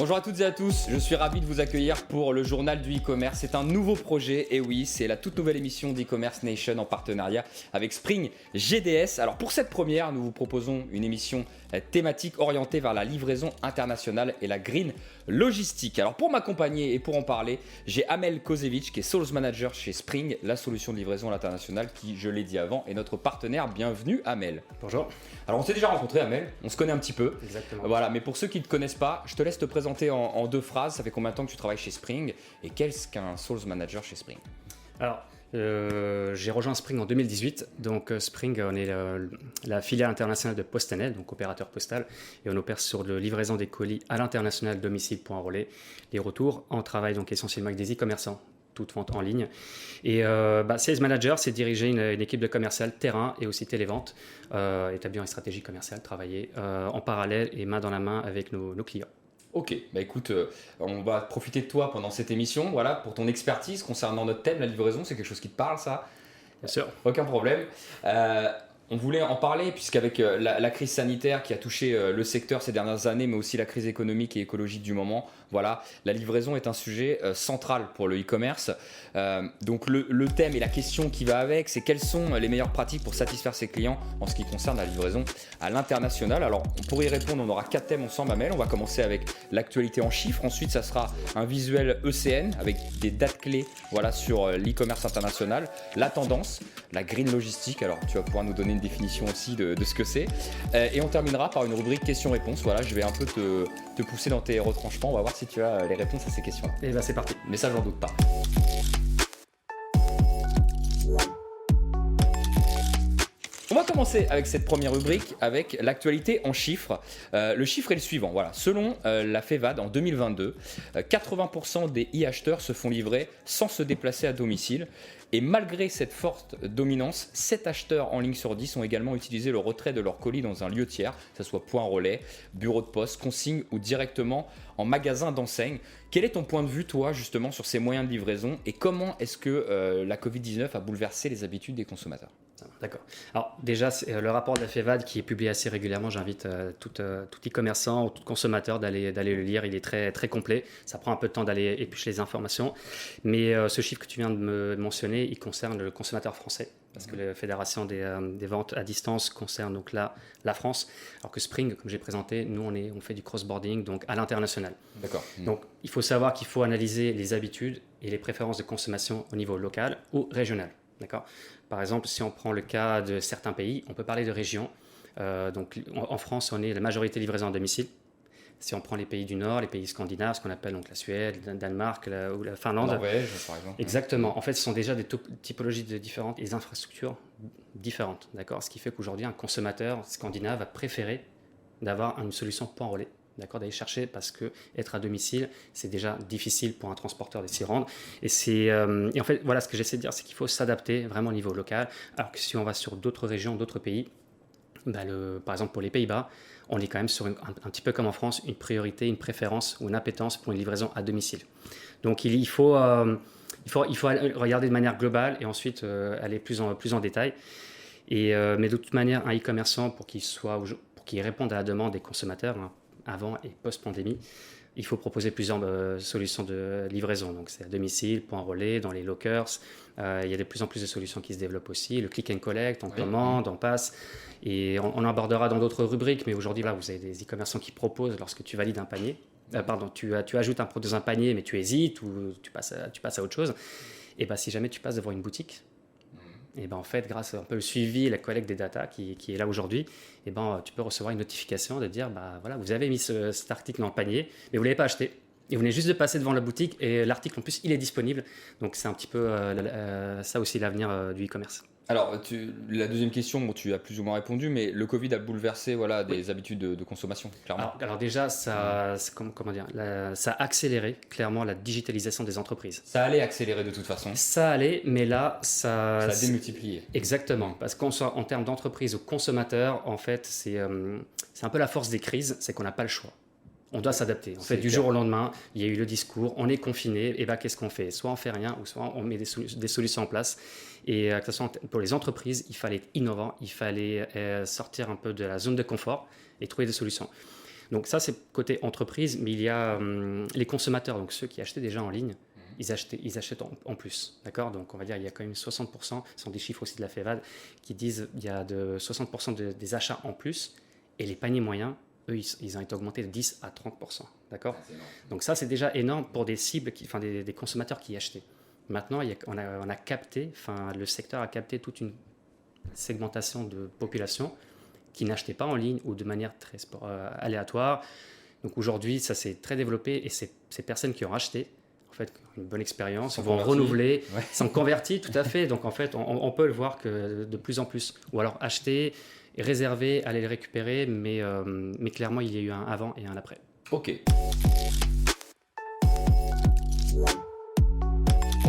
Bonjour à toutes et à tous, je suis ravi de vous accueillir pour le journal du e-commerce. C'est un nouveau projet, et oui, c'est la toute nouvelle émission d'e-commerce Nation en partenariat avec Spring GDS. Alors pour cette première, nous vous proposons une émission thématique orientée vers la livraison internationale et la green logistique. Alors pour m'accompagner et pour en parler, j'ai Amel Kozevic qui est Sales Manager chez Spring, la solution de livraison à l'international qui, je l'ai dit avant, est notre partenaire. Bienvenue Amel. Bonjour. Alors on s'est déjà rencontré Amel, on se connaît un petit peu. Exactement. Voilà, mais pour ceux qui ne te connaissent pas, je te laisse te présenter en deux phrases. Ça fait combien de temps que tu travailles chez Spring et qu'est-ce qu'un Sales Manager chez Spring? Alors, j'ai rejoint Spring en 2018. Donc, Spring, on est la filiale internationale de PostNL, donc opérateur postal. Et on opère sur la livraison des colis à l'international, domicile, point relais. Les retours, on travaille donc essentiellement avec des e-commerçants, toute vente en ligne. Et Sales Manager, c'est diriger une équipe de commercial terrain et aussi télévente, établir une stratégie commerciale, travailler en parallèle et main dans la main avec nos clients. Ok, bah écoute, on va profiter de toi pendant cette émission, voilà, pour ton expertise concernant notre thème, la livraison. C'est quelque chose qui te parle, ça? Bien sûr. Aucun problème. On voulait en parler puisqu'avec la crise sanitaire qui a touché le secteur ces dernières années, mais aussi la crise économique et écologique du moment, voilà, la livraison est un sujet central pour le e-commerce. Donc le thème et la question qui va avec, c'est quelles sont les meilleures pratiques pour satisfaire ses clients en ce qui concerne la livraison à l'international. Alors pour y répondre, on aura 4 thèmes ensemble, Amel. On va commencer avec l'actualité en chiffres. Ensuite, ça sera un visuel ECN avec des dates clés, voilà, sur l'e-commerce international, la tendance, la green logistique. Alors tu vas pouvoir nous donner une définition aussi de ce que c'est. Et on terminera par une rubrique questions-réponses. Voilà, je vais un peu te pousser dans tes retranchements. On va voir si tu as les réponses à ces questions-là. Et c'est parti. Mais ça, j'en doute pas. On va commencer avec cette première rubrique, avec l'actualité en chiffres. Le chiffre est le suivant. Voilà. Selon la FEVAD, en 2022, 80% des e-acheteurs se font livrer sans se déplacer à domicile. Et malgré cette forte dominance, 7 acheteurs en ligne sur 10 ont également utilisé le retrait de leur colis dans un lieu tiers, que ce soit point relais, bureau de poste, consigne ou directement en magasin d'enseigne. Quel est ton point de vue, toi, justement, sur ces moyens de livraison et comment est-ce que la Covid-19 a bouleversé les habitudes des consommateurs? D'accord. Alors déjà, le rapport de la FEVAD qui est publié assez régulièrement, j'invite tout e-commerçant ou tout consommateur d'aller le lire. Il est très, très complet. Ça prend un peu de temps d'aller éplucher les informations. Mais ce chiffre que tu viens de me mentionner, il concerne le consommateur français. Parce que la Fédération des ventes à distance concerne donc la France. Alors que Spring, comme j'ai présenté, nous on fait du cross-boarding, donc à l'international. D'accord. Donc il faut savoir qu'il faut analyser les habitudes et les préférences de consommation au niveau local ou régional. D'accord. Par exemple, si on prend le cas de certains pays, on peut parler de régions. Donc, en France, on est la majorité livraison à domicile. Si on prend les pays du Nord, les pays scandinaves, ce qu'on appelle donc la Suède, le Danemark ou la Finlande. Norvège, par exemple. Exactement. En fait, ce sont déjà des typologies différentes et des infrastructures différentes. D'accord. Ce qui fait qu'aujourd'hui, un consommateur scandinave va préférer d'avoir une solution point relais. D'accord, d'aller chercher parce que être à domicile, c'est déjà difficile pour un transporteur de s'y rendre. Et en fait, voilà, ce que j'essaie de dire, c'est qu'il faut s'adapter vraiment au niveau local. Alors que si on va sur d'autres régions, d'autres pays, par exemple pour les Pays-Bas, on est quand même sur un petit peu comme en France, une priorité, une préférence ou une appétence pour une livraison à domicile. Donc il faut regarder de manière globale et ensuite aller plus en détail. Mais de toute manière, un e-commerçant, pour qu'il réponde à la demande des consommateurs, avant et post-pandémie, il faut proposer plusieurs solutions de livraison. Donc, c'est à domicile, point relais, dans les lockers. Il y a de plus en plus de solutions qui se développent aussi. Le click and collect, on commande, on passe. Et on abordera dans d'autres rubriques. Mais aujourd'hui, là, vous avez des e-commerçants qui proposent, lorsque tu valides un panier, tu ajoutes un produit dans un panier, mais tu hésites ou tu passes à autre chose. Et si jamais tu passes devant une boutique, et en fait, grâce à un peu le suivi et la collecte des data qui est là aujourd'hui, tu peux recevoir une notification de dire voilà, vous avez mis cet article dans le panier, mais vous ne l'avez pas acheté. Et vous venez juste de passer devant la boutique et l'article en plus il est disponible. Donc c'est un petit peu ça aussi l'avenir du e-commerce. Alors, la deuxième question, tu as plus ou moins répondu, mais le Covid a bouleversé des habitudes de consommation, clairement. Alors déjà, ça a accéléré clairement la digitalisation des entreprises. Ça allait accélérer de toute façon. Ça allait, mais là, ça a démultiplié. Exactement, parce qu'en termes d'entreprise ou consommateur, en fait, c'est un peu la force des crises, c'est qu'on n'a pas le choix. On doit s'adapter. En fait, du jour au lendemain, il y a eu le discours, on est confiné, et qu'est-ce qu'on fait? Soit on fait rien, ou soit on met des solutions en place. Et que ce soit pour les entreprises, il fallait être innovant, il fallait sortir un peu de la zone de confort et trouver des solutions. Donc ça, c'est côté entreprise, mais il y a les consommateurs, donc ceux qui achetaient déjà en ligne, ils achètent en plus, d'accord? Donc on va dire il y a quand même 60%, ce sont des chiffres aussi de la FEVAD, qui disent il y a de 60% des achats en plus, et les paniers moyens, eux, ils ont été augmentés de 10 à 30%, d'accord? Donc ça, c'est déjà énorme pour des cibles, des consommateurs qui achetaient. Maintenant, on a capté, le secteur a capté toute une segmentation de population qui n'achetaient pas en ligne ou de manière très aléatoire. Donc aujourd'hui, ça s'est très développé, et ces personnes qui ont acheté, en fait, une bonne expérience, vont renouveler, sont convertis, tout à fait. Donc en fait, on peut le voir que de plus en plus. Ou alors acheter, réserver, aller le récupérer, mais clairement, il y a eu un avant et un après. Ok.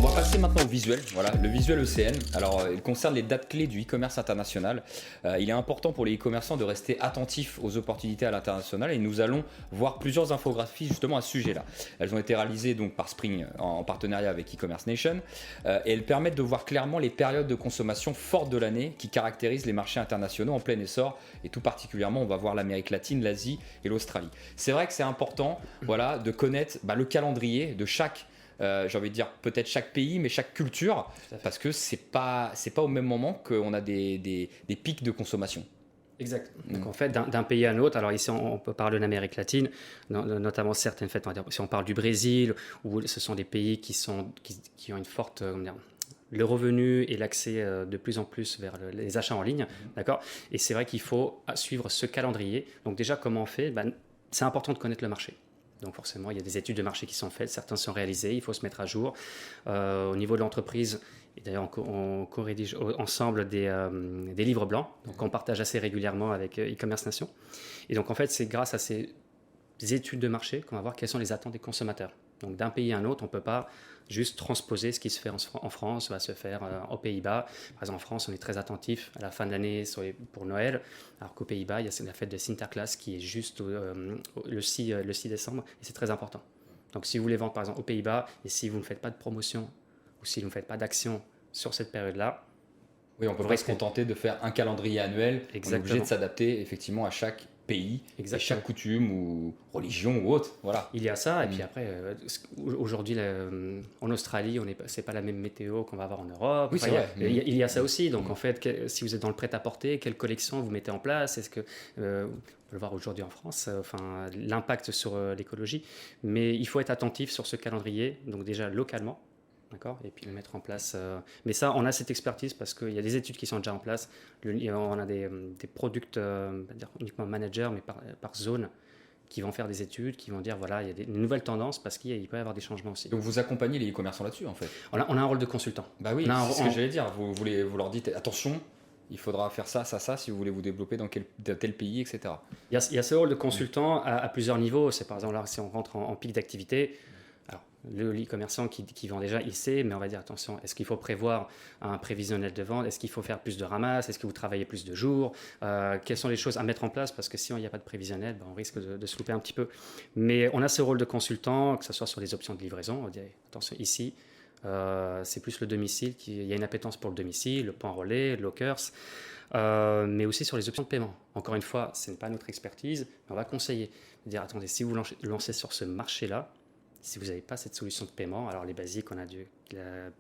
On va passer maintenant au visuel. Voilà, le visuel ECN. Alors, il concerne les dates clés du e-commerce international. Il est important pour les e-commerçants de rester attentifs aux opportunités à l'international, et nous allons voir plusieurs infographies justement à ce sujet-là. Elles ont été réalisées donc par Spring en partenariat avec e-commerce Nation, et elles permettent de voir clairement les périodes de consommation fortes de l'année qui caractérisent les marchés internationaux en plein essor, et tout particulièrement on va voir l'Amérique latine, l'Asie et l'Australie. C'est vrai que c'est important, voilà, de connaître le calendrier de chaque j'ai envie de dire peut-être chaque pays, mais chaque culture, parce que c'est pas au même moment qu'on a des pics de consommation. Exact. Donc en fait, d'un pays à un autre, alors ici on peut parler de l'Amérique latine, notamment certaines fêtes, si on parle du Brésil, où ce sont des pays qui ont une forte, le revenu et l'accès de plus en plus vers les achats en ligne, d'accord. Et c'est vrai qu'il faut suivre ce calendrier. Donc déjà, comment on fait? C'est important de connaître le marché. Donc forcément, il y a des études de marché qui sont faites, certains sont réalisés, il faut se mettre à jour. Au niveau de l'entreprise, et d'ailleurs on co-rédige ensemble des livres blancs, donc on partage assez régulièrement avec e-commerce Nation. Et donc en fait, c'est grâce à ces études de marché qu'on va voir quelles sont les attentes des consommateurs. Donc d'un pays à un autre, on ne peut pas juste transposer ce qui se fait en France, va se faire aux Pays-Bas. Par exemple, en France, on est très attentif à la fin de l'année pour Noël, alors qu'aux Pays-Bas, il y a la fête de Sinterklaas qui est juste le 6 décembre, et c'est très important. Donc si vous voulez vendre par exemple aux Pays-Bas, et si vous ne faites pas de promotion, ou si vous ne faites pas d'action sur cette période-là, oui, on peut pas se contenter de faire un calendrier annuel. Exactement. On est obligé de s'adapter effectivement à chaque pays, et chaque coutume ou religion ou autre. Voilà. Il y a ça, et puis après, aujourd'hui, en Australie, c'est pas la même météo qu'on va avoir en Europe. Oui, c'est vrai. Il y a ça aussi. Donc en fait, si vous êtes dans le prêt-à-porter, quelle collection vous mettez en place? Est-ce que on peut le voir aujourd'hui en France, l'impact sur l'écologie. Mais il faut être attentif sur ce calendrier, donc déjà localement. D'accord, et puis le mettre en place. Mais ça, on a cette expertise parce qu'il y a des études qui sont déjà en place. On a des product, uniquement managers, mais par zone, qui vont faire des études, qui vont dire voilà, il y a des nouvelles tendances parce qu'il peut y avoir des changements aussi. Donc vous accompagnez les e-commerçants là-dessus en fait. On a un rôle de consultant. Bah oui, c'est ce que j'allais dire. Vous leur dites attention, il faudra faire ça, si vous voulez vous développer dans tel pays, etc. Il y a ce rôle de consultant à plusieurs niveaux. C'est par exemple là, si on rentre en pic d'activité. Alors, le e-commerçant qui vend déjà, il sait, mais on va dire attention, est-ce qu'il faut prévoir un prévisionnel de vente? Est-ce qu'il faut faire plus de ramasse? Est-ce que vous travaillez plus de jours? Quelles sont les choses à mettre en place? Parce que si il n'y a pas de prévisionnel, on risque de se louper un petit peu. Mais on a ce rôle de consultant, que ce soit sur les options de livraison. On dit attention, ici, c'est plus le domicile, il y a une appétence pour le domicile, le point relais, le lockers, mais aussi sur les options de paiement. Encore une fois, ce n'est pas notre expertise, mais on va conseiller. Dire attendez, si vous lancez sur ce marché-là, si vous n'avez pas cette solution de paiement, alors les basiques, on a du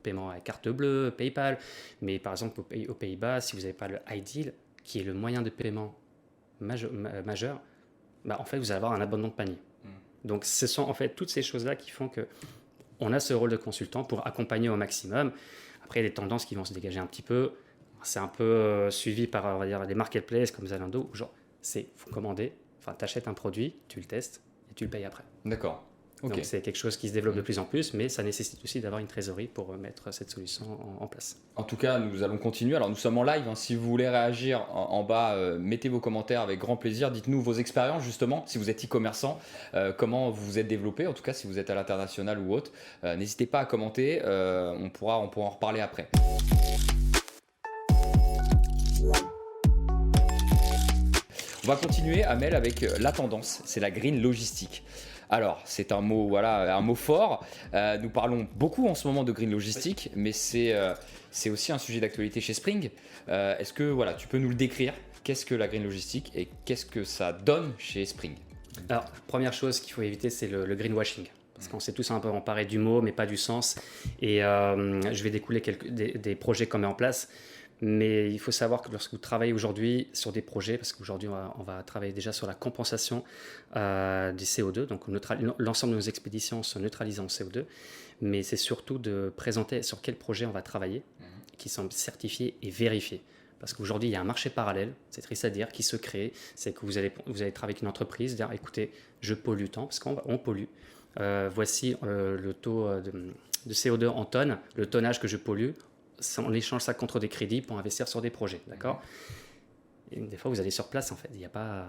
paiement à carte bleue, PayPal, mais par exemple aux Pays-Bas, si vous n'avez pas le iDeal, qui est le moyen de paiement majeur, en fait, vous allez avoir un abonnement de panier. Donc, ce sont en fait toutes ces choses-là qui font qu'on a ce rôle de consultant pour accompagner au maximum. Après, il y a des tendances qui vont se dégager un petit peu. C'est un peu suivi par, on va dire, des marketplaces comme Zalando, où genre, faut commander, tu achètes un produit, tu le testes et tu le payes après. D'accord. Okay. Donc c'est quelque chose qui se développe de plus en plus, mais ça nécessite aussi d'avoir une trésorerie pour mettre cette solution en place. En tout cas, nous allons continuer. Alors nous sommes en live, si vous voulez réagir en bas, mettez vos commentaires avec grand plaisir. Dites-nous vos expériences justement, si vous êtes e-commerçant, comment vous vous êtes développé, en tout cas si vous êtes à l'international ou autre. N'hésitez pas à commenter, on pourra en reparler après. On va continuer, Amel, avec la tendance, c'est la green logistique. Alors, c'est un mot, un mot fort. Nous parlons beaucoup en ce moment de green logistique, mais c'est aussi un sujet d'actualité chez Spring. Est-ce que tu peux nous le décrire? Qu'est-ce que la green logistique et qu'est-ce que ça donne chez Spring? Alors, première chose qu'il faut éviter, c'est le greenwashing. Parce qu'on s'est tous un peu emparés du mot, mais pas du sens. Et je vais découler des projets qu'on met en place. Mais il faut savoir que lorsque vous travaillez aujourd'hui sur des projets, parce qu'aujourd'hui on va travailler déjà sur la compensation du CO2, donc l'ensemble de nos expéditions sont neutralisées en CO2, mais c'est surtout de présenter sur quel projet on va travailler, qui sont certifiés et vérifiés. Parce qu'aujourd'hui, il y a un marché parallèle, c'est triste à dire, qui se crée. C'est que vous allez travailler avec une entreprise, dire écoutez, je pollue tant, parce qu'on pollue. Voici le taux de CO2 en tonnes, le tonnage que je pollue. On échange ça contre des crédits pour investir sur des projets, d'accord ? Et des fois, vous allez sur place, en fait, il n'y a pas...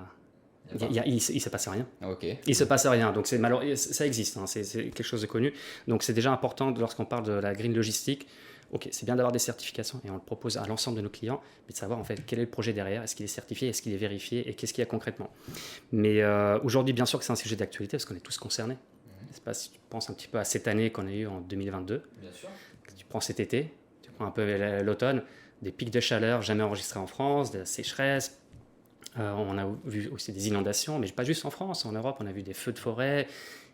Il ne se passe rien. Okay. Il ne se passe rien, donc ça existe, hein, c'est quelque chose de connu. Donc c'est déjà important lorsqu'on parle de la green logistique. Ok, c'est bien d'avoir des certifications et on le propose à l'ensemble de nos clients, mais de savoir en fait quel est le projet derrière, est-ce qu'il est certifié, est-ce qu'il est vérifié et qu'est-ce qu'il y a concrètement. Mais aujourd'hui, bien sûr que c'est un sujet d'actualité parce qu'on est tous concernés. C'est pas, si tu penses un petit peu à cette année qu'on a eue en 2022, bien sûr. Tu prends cet été, tu prends un peu l'automne, des pics de chaleur jamais enregistrés en France, de la sécheresse. On a vu aussi des inondations, mais pas juste en France, en Europe, on a vu des feux de forêt.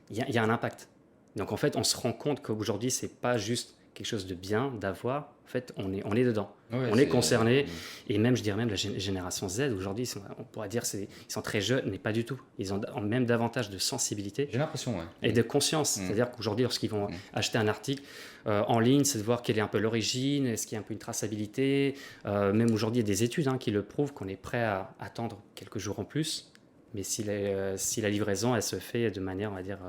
Il y a un impact. Donc en fait, on se rend compte qu'aujourd'hui, c'est pas juste quelque chose de bien d'avoir. En fait, on est dedans. Ouais, on est concerné. Et même, je dirais même la génération Z, aujourd'hui, on pourrait dire ils sont très jeunes, mais pas du tout. Ils ont même davantage de sensibilité. J'ai l'impression, ouais. Et de conscience. C'est-à-dire qu'aujourd'hui, lorsqu'ils vont acheter un article en ligne, c'est de voir quelle est un peu l'origine, est-ce qu'il y a un peu une traçabilité. Même aujourd'hui, il y a des études qui le prouvent qu'on est prêt à attendre quelques jours en plus. Mais si la livraison, elle se fait de manière, on va dire,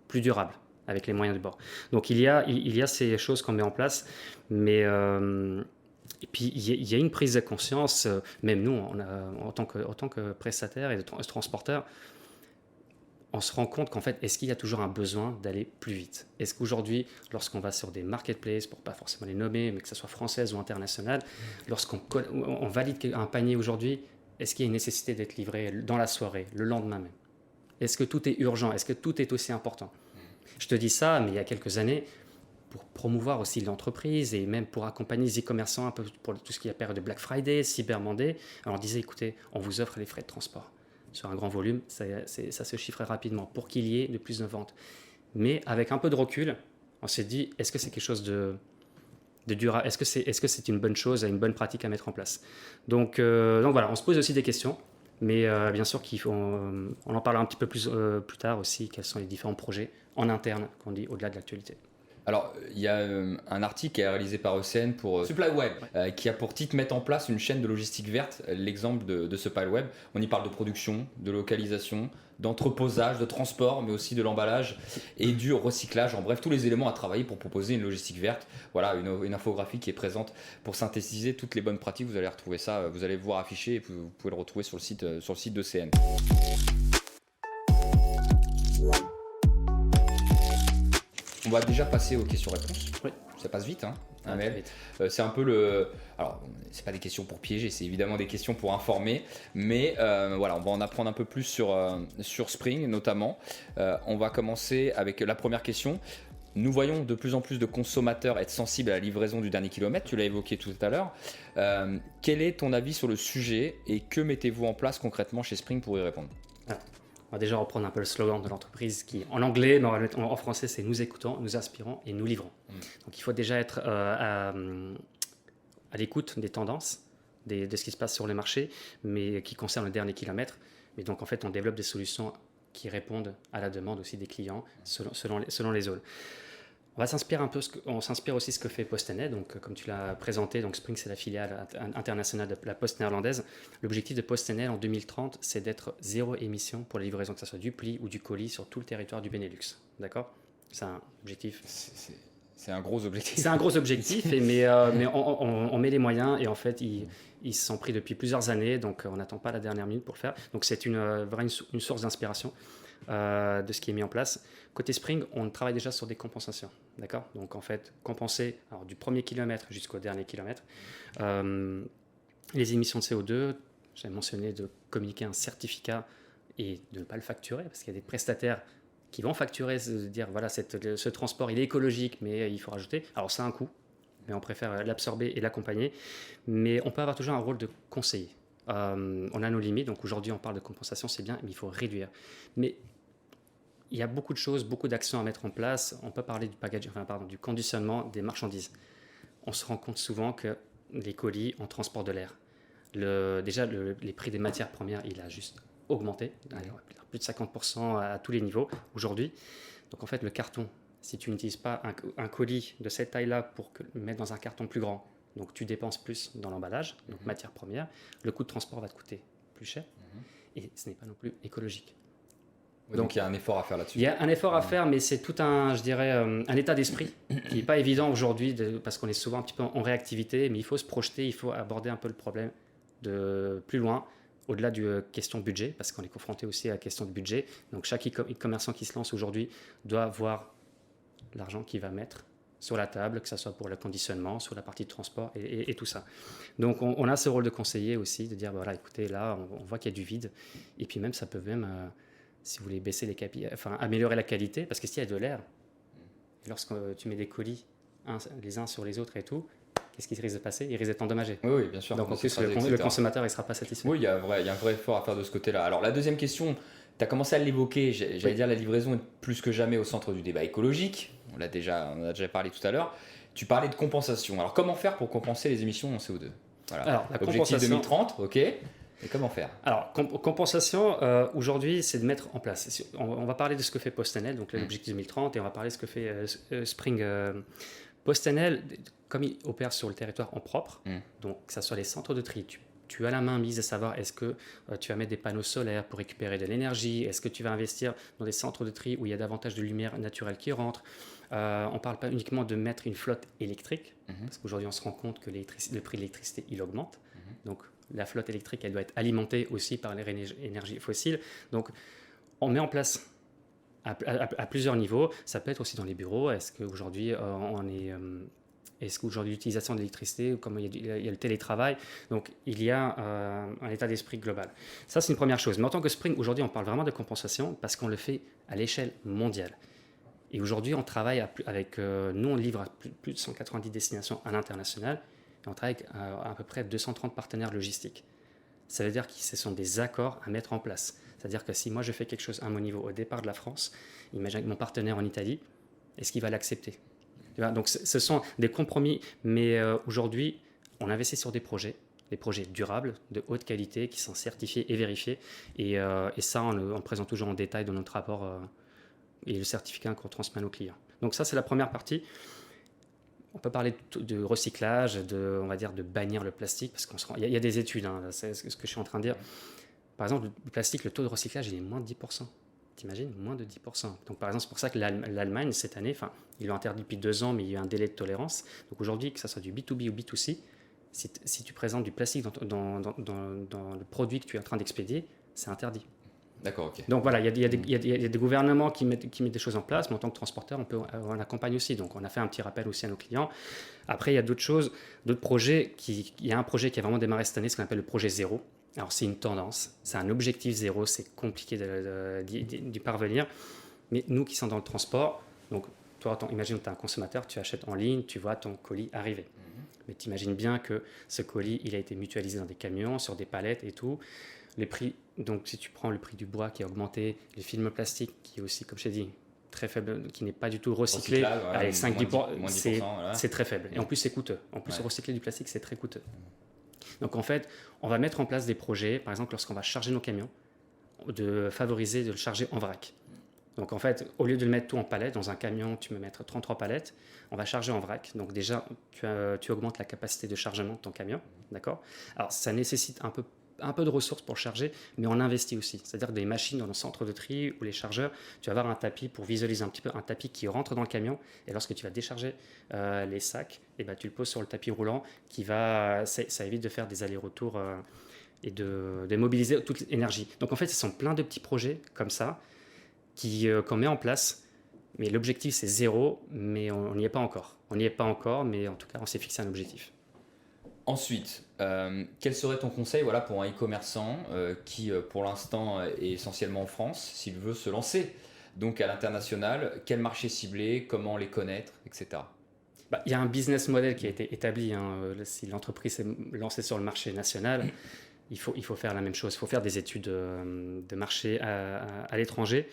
plus durable, avec les moyens du bord. Donc il y a ces choses qu'on met en place, mais et puis il y a une prise de conscience, même nous, en tant que prestataire et de transporteur, on se rend compte qu'en fait, est-ce qu'il y a toujours un besoin d'aller plus vite ? Est-ce qu'aujourd'hui, lorsqu'on va sur des marketplaces, pour pas forcément les nommer, mais que ce soit française ou internationale, lorsqu'on valide un panier aujourd'hui, est-ce qu'il y a une nécessité d'être livré dans la soirée, le lendemain même ? Est-ce que tout est urgent ? Est-ce que tout est aussi important ? Je te dis ça, mais il y a quelques années, pour promouvoir aussi l'entreprise et même pour accompagner les e-commerçants un peu pour tout ce qui est période de Black Friday, Cyber Monday, alors on disait, écoutez, on vous offre les frais de transport. Sur un grand volume, ça se chiffrait rapidement pour qu'il y ait de plus de ventes. Mais avec un peu de recul, on s'est dit, est-ce que c'est quelque chose de durable ? Est-ce que c'est une bonne chose, une bonne pratique à mettre en place ? Donc voilà, on se pose aussi des questions. Mais bien sûr on en parlera un petit peu plus tard aussi, quels sont les différents projets en interne qu'on dit au-delà de l'actualité. Alors, il y a un article qui est réalisé par ECN pour SupplyWeb, qui a pour titre mettre en place une chaîne de logistique verte. L'exemple de SupplyWeb, on y parle de production, de localisation, d'entreposage, de transport, mais aussi de l'emballage et du recyclage. En bref, tous les éléments à travailler pour proposer une logistique verte. Voilà, une infographie qui est présente pour synthétiser toutes les bonnes pratiques. Vous allez retrouver ça, vous allez voir affiché et vous pouvez le retrouver sur le site d'ECN. On va déjà passer aux questions-réponses. Oui. Ça passe vite, hein, vite. C'est un peu le... Alors, c'est pas des questions pour piéger, c'est évidemment des questions pour informer. Mais voilà, on va en apprendre un peu plus sur Spring, notamment. On va commencer avec la première question. Nous voyons de plus en plus de consommateurs être sensibles à la livraison du dernier kilomètre. Tu l'as évoqué tout à l'heure. Quel est ton avis sur le sujet et que mettez-vous en place concrètement chez Spring pour y répondre ? On va déjà reprendre un peu le slogan de l'entreprise qui, en anglais, mais en français, c'est « nous écoutons, nous inspirons et nous livrons ». Donc il faut déjà être à l'écoute des tendances, de ce qui se passe sur les marchés, mais qui concerne le dernier kilomètre. Mais donc en fait, on développe des solutions qui répondent à la demande aussi des clients selon les zones. On s'inspire aussi de ce que fait PostNL. Donc, comme tu l'as présenté, donc Spring, c'est la filiale internationale de la Poste néerlandaise. L'objectif de PostNL en 2030, c'est d'être zéro émission pour la livraison, que ce soit du pli ou du colis, sur tout le territoire du Benelux. D'accord ? C'est un objectif. C'est un gros objectif. C'est un gros objectif, mais on met les moyens et en fait, ils se sont pris depuis plusieurs années, donc on n'attend pas la dernière minute pour le faire. Donc, c'est vraiment une source d'inspiration de ce qui est mis en place. Côté Spring, on travaille déjà sur des compensations, d'accord ? Donc en fait, compenser du premier kilomètre jusqu'au dernier kilomètre. Les émissions de CO2, j'ai mentionné de communiquer un certificat et de ne pas le facturer, parce qu'il y a des prestataires qui vont facturer, de dire voilà, ce transport il est écologique, mais il faut rajouter. Alors ça a un coût, mais on préfère l'absorber et l'accompagner. Mais on peut avoir toujours un rôle de conseiller. on a nos limites. Donc aujourd'hui, on parle de compensation, c'est bien, mais il faut réduire. Mais il y a beaucoup de choses, beaucoup d'actions à mettre en place. On peut parler du conditionnement des marchandises. On se rend compte souvent que les colis, on transporte de l'air. Les prix des matières premières, il a juste augmenté, plus de 50% à tous les niveaux aujourd'hui. Donc en fait, le carton, si tu n'utilises pas un colis de cette taille-là pour le mettre dans un carton plus grand, donc tu dépenses plus dans l'emballage, donc matières premières, le coût de transport va te coûter plus cher et ce n'est pas non plus écologique. Donc il y a un effort à faire là-dessus. Il y a un effort à faire, mais c'est tout un état d'esprit qui n'est pas évident aujourd'hui parce qu'on est souvent un petit peu en réactivité, mais il faut se projeter, il faut aborder un peu le problème de plus loin, au-delà du question budget, parce qu'on est confronté aussi à la question de budget. Donc chaque e-commerçant qui se lance aujourd'hui doit voir l'argent qu'il va mettre sur la table, que ce soit pour le conditionnement, sur la partie de transport et tout ça. Donc on a ce rôle de conseiller aussi, de dire voilà, écoutez, là on voit qu'il y a du vide, et puis même ça peut même... si vous voulez baisser améliorer la qualité, parce que s'il y a de l'air, lorsque tu mets des colis les uns sur les autres et tout, qu'est-ce qui risque de passer? Il risque d'être endommagé. Oui, bien sûr. Donc en plus, le consommateur ne sera pas satisfait. Oui, il y a un vrai effort à faire de ce côté-là. Alors la deuxième question, tu as commencé à l'évoquer, j'allais dire la livraison est plus que jamais au centre du débat écologique, on a déjà parlé tout à l'heure. Tu parlais de compensation. Alors comment faire pour compenser les émissions en CO2? Voilà. Alors, Objectif 2030, ok. Et comment faire? Alors, compensation, aujourd'hui, c'est de mettre en place. On va parler de ce que fait PostNL, donc l'objectif 2030, et on va parler de ce que fait Spring. PostNL, comme il opère sur le territoire en propre, donc que ce soit les centres de tri, tu as la main mise à savoir est-ce que tu vas mettre des panneaux solaires pour récupérer de l'énergie, est-ce que tu vas investir dans des centres de tri où il y a davantage de lumière naturelle qui rentre. On ne parle pas uniquement de mettre une flotte électrique, parce qu'aujourd'hui, on se rend compte que le prix de l'électricité, il augmente. Donc, la flotte électrique, elle doit être alimentée aussi par les énergies fossiles. Donc, on met en place à plusieurs niveaux. Ça peut être aussi dans les bureaux. Est-ce qu'aujourd'hui, l'utilisation de l'électricité, comme il y a le télétravail, donc il y a un état d'esprit global. Ça, c'est une première chose. Mais en tant que Spring, aujourd'hui, on parle vraiment de compensation parce qu'on le fait à l'échelle mondiale. Et aujourd'hui, on travaille nous, on livre à plus de 190 destinations à l'international. Et on travaille avec à peu près 230 partenaires logistiques. Ça veut dire que ce sont des accords à mettre en place. C'est-à-dire que si moi je fais quelque chose à mon niveau au départ de la France, imagine que mon partenaire en Italie, est-ce qu'il va l'accepter? Donc ce sont des compromis, mais aujourd'hui, on investit sur des projets durables, de haute qualité, qui sont certifiés et vérifiés. Et ça, on le présente toujours en détail dans notre rapport et le certificat qu'on transmet à nos clients. Donc ça, c'est la première partie. On peut parler de recyclage, on va dire de bannir le plastique, parce qu'il y a des études, c'est ce que je suis en train de dire. Par exemple, le plastique, le taux de recyclage, il est moins de 10%. T'imagines? Moins de 10%. Donc par exemple, c'est pour ça que l'Allemagne, cette année, ils l'ont interdit depuis 2 ans, mais il y a eu un délai de tolérance. Donc aujourd'hui, que ce soit du B2B ou B2C, si tu présentes du plastique dans le produit que tu es en train d'expédier, c'est interdit. D'accord, ok. Donc voilà, il y a des gouvernements qui mettent des choses en place, mais en tant que transporteur, on accompagne aussi. Donc on a fait un petit rappel aussi à nos clients. Après, il y a d'autres choses, d'autres projets. Il y a un projet qui a vraiment démarré cette année, ce qu'on appelle le projet zéro. Alors c'est une tendance, c'est un objectif zéro, c'est compliqué d'y parvenir. Mais nous qui sommes dans le transport, donc toi, imagine que tu es un consommateur, tu achètes en ligne, tu vois ton colis arriver. Mais tu imagines bien que ce colis, il a été mutualisé dans des camions, sur des palettes et tout. Les prix, donc si tu prends le prix du bois qui a augmenté, les films plastiques qui est aussi, comme je t'ai dit, très faible, qui n'est pas du tout recyclé, avec 5-10%, c'est très faible. Et en plus, c'est coûteux. En plus, recycler du plastique, c'est très coûteux. Donc en fait, on va mettre en place des projets, par exemple, lorsqu'on va charger nos camions, de favoriser de le charger en vrac. Donc en fait, au lieu de le mettre tout en palette, dans un camion, tu peux mettre 33 palettes, on va charger en vrac. Donc déjà, tu augmentes la capacité de chargement de ton camion, d'accord? Alors ça nécessite un peu de ressources pour le charger, mais on investit aussi. C'est-à-dire des machines dans le centre de tri ou les chargeurs, tu vas avoir un tapis pour visualiser un petit peu, un tapis qui rentre dans le camion, et lorsque tu vas décharger les sacs, et tu le poses sur le tapis roulant, ça évite de faire des allers-retours et de mobiliser toute l'énergie. Donc en fait, ce sont plein de petits projets comme ça qu'on met en place, mais l'objectif c'est zéro, mais on n'y est pas encore. On n'y est pas encore, mais en tout cas, on s'est fixé un objectif. Ensuite, quel serait ton conseil pour un e-commerçant qui, pour l'instant, est essentiellement en France, s'il veut se lancer donc à l'international? Quel marché cibler? Comment les connaître, etc. Il y a un business model qui a été établi. Si l'entreprise s'est lancée sur le marché national, il faut faire la même chose. Il faut faire des études de marché à l'étranger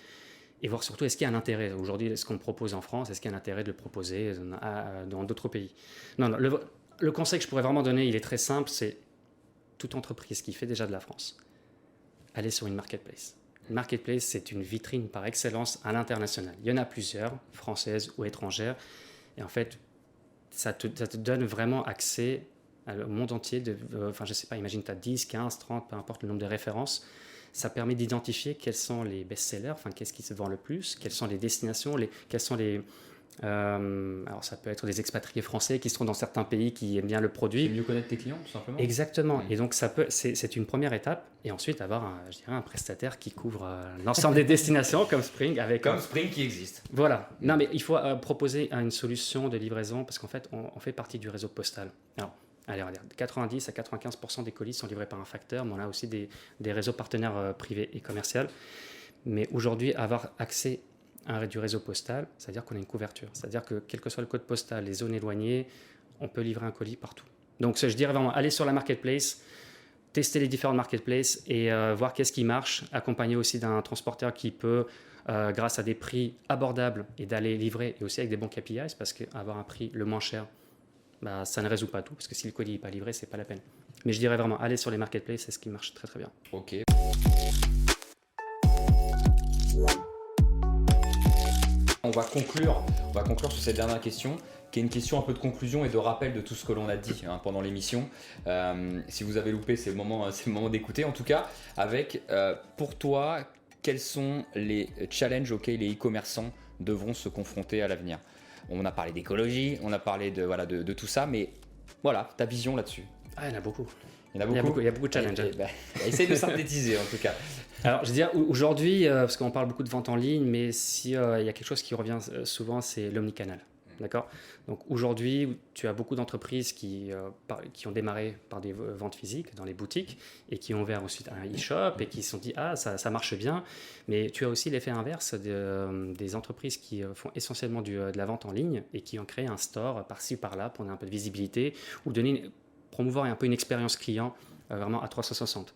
et voir surtout est-ce qu'il y a un intérêt. Aujourd'hui, est-ce qu'on le propose en France? Est-ce qu'il y a un intérêt de le proposer dans d'autres pays? Non, le conseil que je pourrais vraiment donner, il est très simple, c'est toute entreprise qui fait déjà de la France, aller sur une marketplace. Une marketplace, c'est une vitrine par excellence à l'international. Il y en a plusieurs, françaises ou étrangères. Et en fait, ça te donne vraiment accès au monde entier. Enfin, je ne sais pas, imagine tu as 10, 15, 30, peu importe le nombre de références. Ça permet d'identifier quels sont les best-sellers, enfin, qu'est-ce qui se vend le plus, quelles sont les destinations, quels sont les... alors ça peut être des expatriés français qui sont dans certains pays qui aiment bien le produit. C'est mieux connaître tes clients, tout simplement. Exactement. Et donc c'est une première étape. Et ensuite avoir je dirais un prestataire qui couvre l'ensemble des destinations comme Spring comme Spring qui existe. Voilà. Non mais il faut proposer une solution de livraison parce qu'en fait on fait partie du réseau postal. Alors allez, on va dire 90 à 95% des colis sont livrés par un facteur, mais on a aussi des réseaux partenaires privés et commerciaux. Mais aujourd'hui avoir accès du réseau postal, c'est-à-dire qu'on a une couverture. C'est-à-dire que quel que soit le code postal, les zones éloignées, on peut livrer un colis partout. Donc je dirais vraiment, aller sur la marketplace, tester les différentes marketplaces et voir qu'est-ce qui marche, accompagné aussi d'un transporteur qui peut, grâce à des prix abordables et d'aller livrer, et aussi avec des bons KPIs, parce qu'avoir un prix le moins cher, ça ne résout pas tout, parce que si le colis n'est pas livré, c'est pas la peine. Mais je dirais vraiment, aller sur les marketplaces, c'est ce qui marche très très bien. Ok. On va conclure sur cette dernière question, qui est une question un peu de conclusion et de rappel de tout ce que l'on a dit pendant l'émission. Si vous avez loupé, c'est le moment d'écouter. En tout cas, avec, pour toi, quels sont les challenges auxquels les e-commerçants devront se confronter à l'avenir? On a parlé d'écologie, on a parlé de tout ça, mais voilà, ta vision là-dessus. Ah, il y en a beaucoup. Il y a beaucoup de challenges. Essaye de synthétiser en tout cas. Alors, je veux dire, aujourd'hui, parce qu'on parle beaucoup de vente en ligne, mais il y a quelque chose qui revient souvent, c'est l'omnicanal. D'accord ? Donc aujourd'hui, tu as beaucoup d'entreprises qui ont démarré par des ventes physiques dans les boutiques et qui ont ouvert ensuite un e-shop et qui se sont dit « Ah, ça marche bien ». Mais tu as aussi l'effet inverse des entreprises qui font essentiellement de la vente en ligne et qui ont créé un store par-ci par-là pour donner un peu de visibilité ou promouvoir un peu une expérience client vraiment à 360.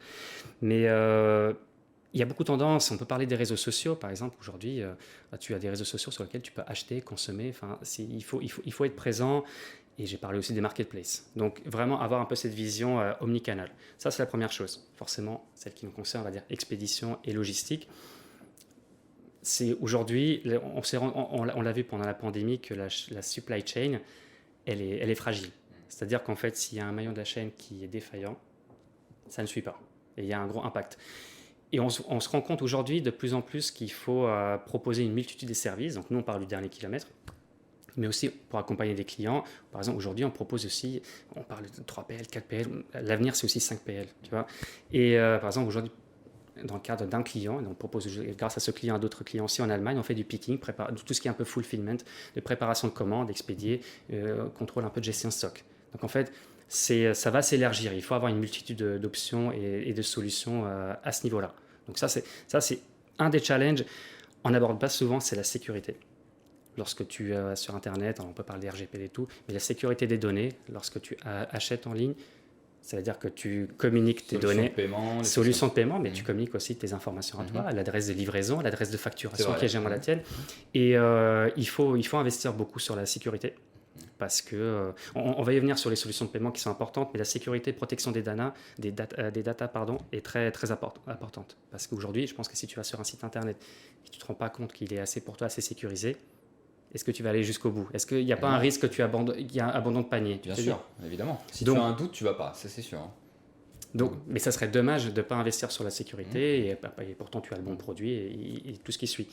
Mais il y a beaucoup de tendances. On peut parler des réseaux sociaux, par exemple. Aujourd'hui, tu as des réseaux sociaux sur lesquels tu peux acheter, consommer. Enfin, il faut être présent. Et j'ai parlé aussi des marketplaces. Donc, vraiment avoir un peu cette vision omnicanal. Ça, c'est la première chose. Forcément, celle qui nous concerne, on va dire expédition et logistique. C'est aujourd'hui, on l'a vu pendant la pandémie, que la supply chain, elle est fragile. C'est-à-dire qu'en fait, s'il y a un maillon de la chaîne qui est défaillant, ça ne suit pas. Et il y a un gros impact. Et on se rend compte aujourd'hui de plus en plus qu'il faut proposer une multitude de services. Donc nous, on parle du dernier kilomètre, mais aussi pour accompagner des clients. Par exemple, aujourd'hui, on propose aussi, on parle de 3 PL, 4 PL. L'avenir, c'est aussi 5 PL. Tu vois. Et par exemple, aujourd'hui, dans le cadre d'un client, on propose grâce à ce client à d'autres clients aussi en Allemagne, on fait du picking, tout ce qui est un peu fulfillment, de préparation de commandes, expédier, contrôle un peu de gestion de stock. Donc en fait, ça va s'élargir. Il faut avoir une multitude d'options et de solutions à ce niveau-là. Donc ça, c'est un des challenges. On n'aborde pas souvent, c'est la sécurité. Lorsque tu es sur Internet, on peut parler des RGPD et tout, mais la sécurité des données, lorsque tu achètes en ligne, ça veut dire que tu communiques tes données, solutions de paiement, mais tu communiques aussi tes informations à toi, l'adresse de livraison, l'adresse de facturation qui est généralement la tienne. Et il faut investir beaucoup sur la sécurité. Parce que on va y venir sur les solutions de paiement qui sont importantes, mais la sécurité, protection des data, est très, très importante. Parce qu'aujourd'hui, je pense que si tu vas sur un site internet et que tu ne te rends pas compte qu'il est assez pour toi, assez sécurisé, est-ce que tu vas aller jusqu'au bout? Est-ce qu'il n'y a pas un risque qu'il y a un abandon de panier? Bien sûr, évidemment. Si tu as un doute, tu ne vas pas, ça c'est sûr. Donc, mais ça serait dommage de ne pas investir sur la sécurité et pourtant tu as le bon produit et tout ce qui suit.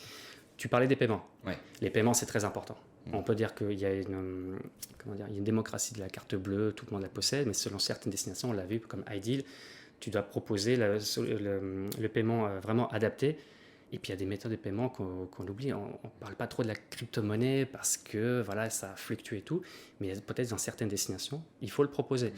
Tu parlais des paiements. Ouais. Les paiements, c'est très important. On peut dire qu'il y a une démocratie de la carte bleue, tout le monde la possède, mais selon certaines destinations, on l'a vu comme Ideal, tu dois proposer le paiement vraiment adapté. Et puis il y a des méthodes de paiement qu'on oublie. On ne parle pas trop de la crypto-monnaie parce que voilà, ça fluctue et tout, mais peut-être dans certaines destinations, il faut le proposer.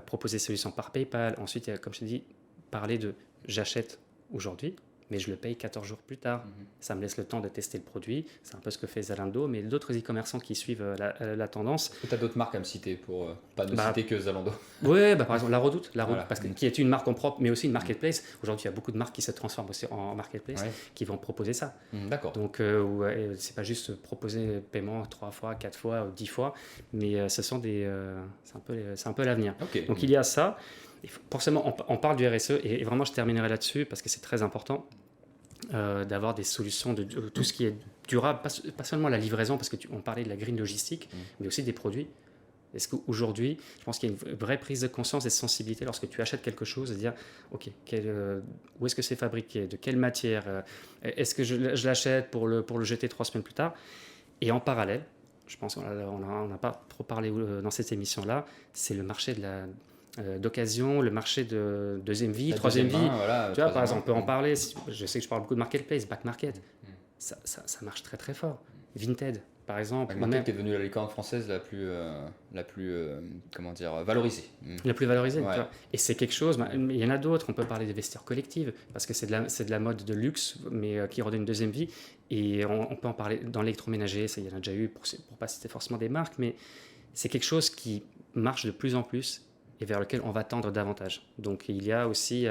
Proposer des solutions par PayPal. Ensuite, comme je t'ai dit, parler de j'achète aujourd'hui, mais je le paye 14 jours plus tard. Ça me laisse le temps de tester le produit. C'est un peu ce que fait Zalando, mais d'autres e-commerçants qui suivent la tendance. Tu as d'autres marques à me citer pour pas ne citer que Zalando. Oui, par exemple La Redoute, Voilà. parce que, qui est une marque en propre, mais aussi une marketplace. Aujourd'hui, il y a beaucoup de marques qui se transforment aussi en marketplace, qui vont proposer ça. D'accord. Donc, c'est pas juste proposer paiement 3 fois, 4 fois ou 10 fois, mais ce sont c'est un peu l'avenir. Okay. Donc, il y a ça. Forcément, on parle du RSE et vraiment, je terminerai là-dessus parce que c'est très important d'avoir des solutions de tout ce qui est durable, pas seulement la livraison, parce qu'on parlait de la green logistique, mais aussi des produits. Est-ce qu'aujourd'hui, je pense qu'il y a une vraie prise de conscience et de sensibilité lorsque tu achètes quelque chose, de dire, OK, où est-ce que c'est fabriqué, de quelle matière, est-ce que je l'achète pour le jeter 3 semaines plus tard? Et en parallèle, je pense qu'on n'a pas trop parlé dans cette émission-là, c'est le marché d'occasion, le marché de deuxième vie, troisième vie. Voilà, tu vois, par exemple, on peut en parler. Je sais que je parle beaucoup de marketplace, back market. Ça marche très très fort. Vinted, par exemple. Back market qui est devenue la licorne française la plus comment dire, valorisée. La plus valorisée. Ouais. Tu vois. Et c'est quelque chose. Il y en a d'autres. On peut parler des vestiaires collectifs parce que c'est de la mode de luxe, mais qui redonne une deuxième vie. Et on peut en parler dans l'électroménager. Ça, il y en a déjà eu pour pas citer forcément des marques, mais c'est quelque chose qui marche de plus en plus et vers lequel on va tendre davantage. Donc il y a aussi,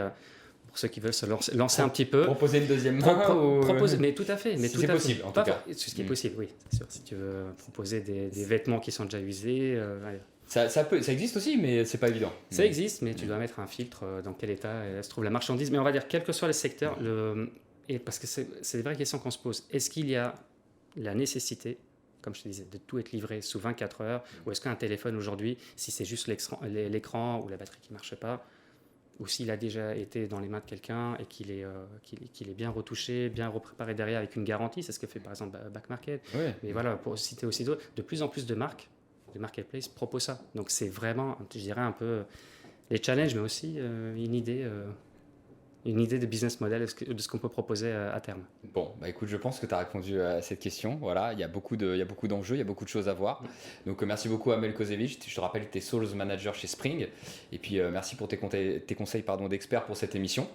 pour ceux qui veulent se lancer un petit peu... Proposer une deuxième main proposer, mais tout à fait. Mais c'est possible, en tout cas. Ce qui est possible, oui, c'est sûr. Si tu veux proposer des vêtements qui sont déjà usés... Ça existe aussi, mais c'est pas évident. Ça existe, mais tu dois mettre un filtre dans quel état se trouve la marchandise. Mais on va dire, quel que soit le secteur, et parce que c'est des vraies questions qu'on se pose. Est-ce qu'il y a la nécessité, comme je te disais, de tout être livré sous 24 heures, ou est-ce qu'un téléphone aujourd'hui, si c'est juste l'écran ou la batterie qui ne marche pas, ou s'il a déjà été dans les mains de quelqu'un et qu'il est bien retouché, bien repréparé derrière avec une garantie, c'est ce que fait par exemple Back Market. Ouais. Mais voilà, pour citer aussi d'autres, de plus en plus de marques, de marketplace proposent ça. Donc c'est vraiment, je dirais, un peu les challenges, mais aussi une idée de business model de ce qu'on peut proposer à terme. Bon, bah écoute, je pense que tu as répondu à cette question. Voilà, il y a beaucoup d'enjeux, il y a beaucoup de choses à voir. Donc merci beaucoup Amel Kozevich. Je te rappelle que tu es Sales Manager chez Spring. Et puis merci pour tes conseils d'expert pour cette émission.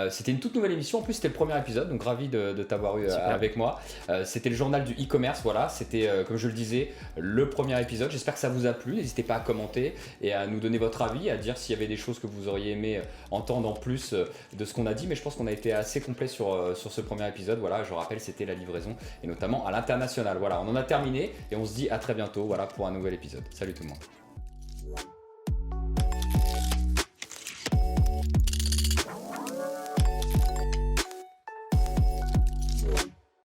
C'était une toute nouvelle émission. En plus, c'était le premier épisode, donc ravi de t'avoir eu avec moi. C'était le journal du e-commerce. Voilà, c'était, comme je le disais, le premier épisode. J'espère que ça vous a plu. N'hésitez pas à commenter et à nous donner votre avis, à dire s'il y avait des choses que vous auriez aimé entendre en plus de ce qu'on a dit, mais je pense qu'on a été assez complet sur ce premier épisode. Voilà, je rappelle, c'était la livraison et notamment à l'international. Voilà, on en a terminé et on se dit à très bientôt, voilà, pour un nouvel épisode. Salut tout le monde.